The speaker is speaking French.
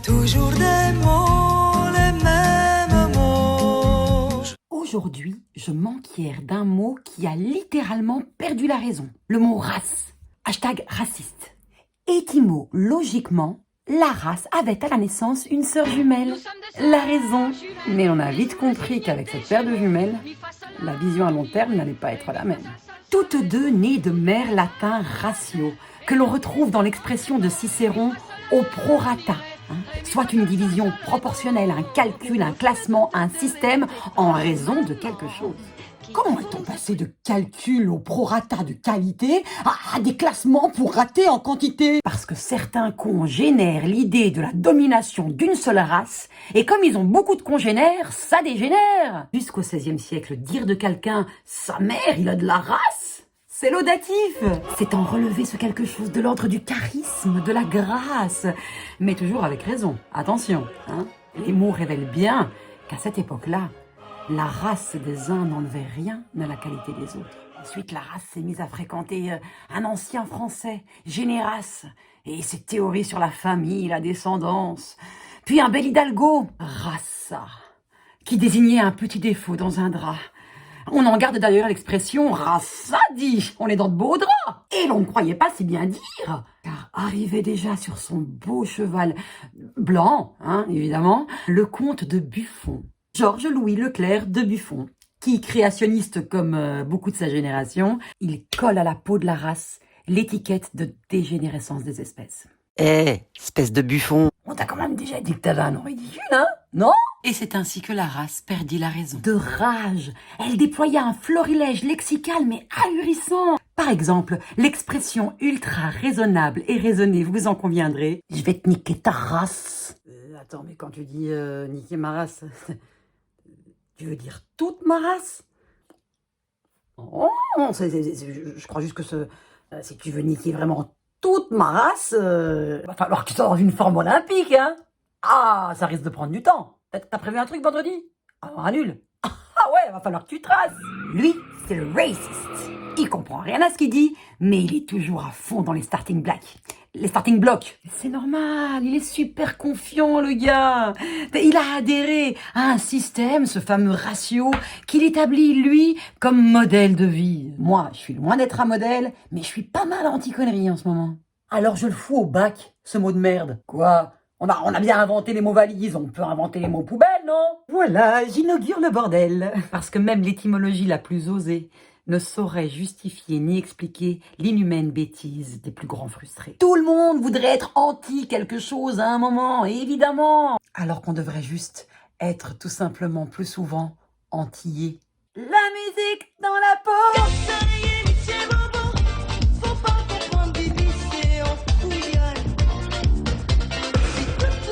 toujours des mots, les mêmes mots. Aujourd'hui, je m'enquière d'un mot qui a littéralement perdu la raison. Le mot race. Hashtag raciste. Étymologiquement, la race avait à la naissance une sœur jumelle. La raison. Mais on a vite compris qu'avec cette paire de jumelles, la vision à long terme n'allait pas être la même. Toutes deux nées de mère latin ratio, que l'on retrouve dans l'expression de Cicéron au prorata, soit une division proportionnelle, un calcul, un classement, un système en raison de quelque chose. Comment est-on passé de calcul au prorata de qualité à des classements pour rater en quantité? Parce que certains cons génèrent l'idée de la domination d'une seule race, et comme ils ont beaucoup de congénères, ça dégénère. Jusqu'au XVIe siècle, dire de quelqu'un « sa mère, il a de la race », c'est laudatif. C'est en relever ce quelque chose de l'ordre du charisme, de la grâce, mais toujours avec raison. Attention, les mots révèlent bien qu'à cette époque-là, la race des uns n'enlevait rien à la qualité des autres. Ensuite, la race s'est mise à fréquenter un ancien français, Généras, et ses théories sur la famille, la descendance. Puis un bel Hidalgo, raça, qui désignait un petit défaut dans un drap. On en garde d'ailleurs l'expression rassadi, on est dans de beaux draps. Et l'on ne croyait pas si bien dire, car arrivait déjà sur son beau cheval blanc, évidemment, le comte de Buffon. Georges-Louis Leclerc de Buffon, qui, créationniste comme beaucoup de sa génération, il colle à la peau de la race l'étiquette de dégénérescence des espèces. Espèce de Buffon. On t'a quand même déjà dit que t'avais un nom ridicule, non? Et c'est ainsi que la race perdit la raison. De rage, elle déploya un florilège lexical mais ahurissant. Par exemple, l'expression ultra raisonnable et raisonnée, vous en conviendrez. Je vais te niquer ta race. Attends, mais quand tu dis niquer ma race, tu veux dire toute ma race? Oh, je crois juste que si tu veux niquer vraiment toute ma race, va falloir que tu sois dans une forme olympique, Ah, ça risque de prendre du temps. T'as prévu un truc vendredi? Ah, nul. Ah ouais, va falloir que tu traces. Lui, c'est le raciste. Il comprend rien à ce qu'il dit, mais il est toujours à fond dans les starting blocks. Les starting blocks. C'est normal, il est super confiant, le gars. Il a adhéré à un système, ce fameux ratio, qu'il établit, lui, comme modèle de vie. Moi, je suis loin d'être un modèle, mais je suis pas mal anti-conneries en ce moment. Alors je le fous au bac, ce mot de merde. Quoi? On a bien inventé les mots valises, on peut inventer les mots poubelles, non? Voilà, j'inaugure le bordel. Parce que même l'étymologie la plus osée ne saurait justifier ni expliquer l'inhumaine bêtise des plus grands frustrés. Tout le monde voudrait être anti quelque chose à un moment, évidemment. Alors qu'on devrait juste être tout simplement plus souvent antillais.